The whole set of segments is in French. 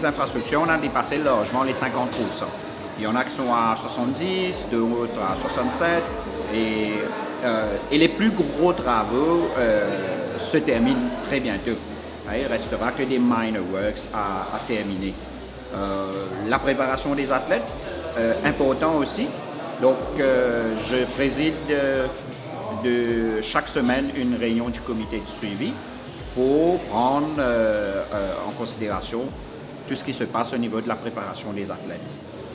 les infrastructures, on a dépassé largement les 50%. Il y en a qui sont à 70, d'autres à 67, et les plus gros travaux se terminent très bientôt. Il ne restera que des minor works à terminer. La préparation des athlètes, important aussi. Donc, je préside de chaque semaine une réunion du comité de suivi pour prendre en considération tout ce qui se passe au niveau de la préparation des athlètes.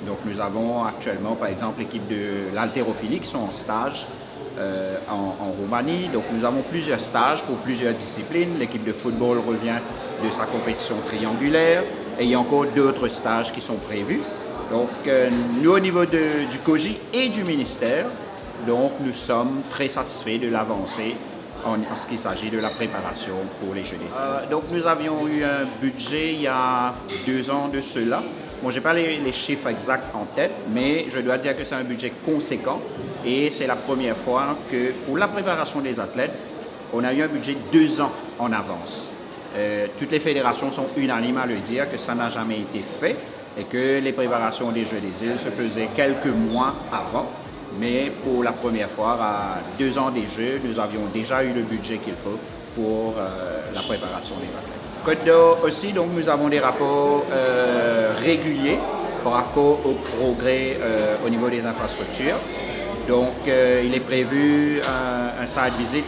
Donc nous avons actuellement par exemple l'équipe de l'haltérophilie qui sont en stage en Roumanie. Donc nous avons plusieurs stages pour plusieurs disciplines. L'équipe de football revient de sa compétition triangulaire et il y a encore d'autres stages qui sont prévus. Donc nous au niveau du COJI et du ministère, donc nous sommes très satisfaits de l'avancée en ce qui s'agit de la préparation pour les Jeux des îles. Donc nous avions eu un budget il y a 2 ans de cela. Bon, je n'ai pas les chiffres exacts en tête, mais je dois dire que c'est un budget conséquent et c'est la première fois que pour la préparation des athlètes, on a eu un budget 2 ans en avance. Toutes les fédérations sont unanimes à le dire que ça n'a jamais été fait et que les préparations des Jeux des îles se faisaient quelques mois avant. Mais pour la première fois, à 2 ans des Jeux, nous avions déjà eu le budget qu'il faut pour la préparation des athlètes. Côte d'Or aussi, donc nous avons des rapports réguliers par rapport au progrès au niveau des infrastructures. Donc il est prévu un site visit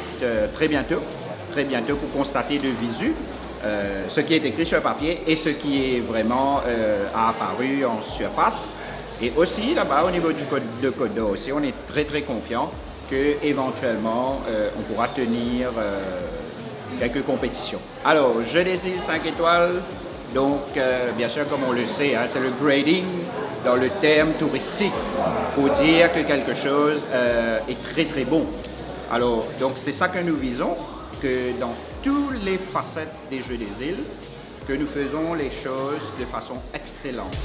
très bientôt pour constater de visu ce qui est écrit sur papier et ce qui est vraiment apparu en surface. Et aussi là-bas au niveau de Côte d'Or aussi, on est très confiant qu'éventuellement on pourra tenir quelques compétitions. Alors, Jeux des îles 5 étoiles, donc bien sûr comme on le sait, hein, c'est le grading dans le terme touristique pour dire que quelque chose est très bon. Alors, donc c'est ça que nous visons, que dans toutes les facettes des Jeux des îles, que nous faisons les choses de façon excellente.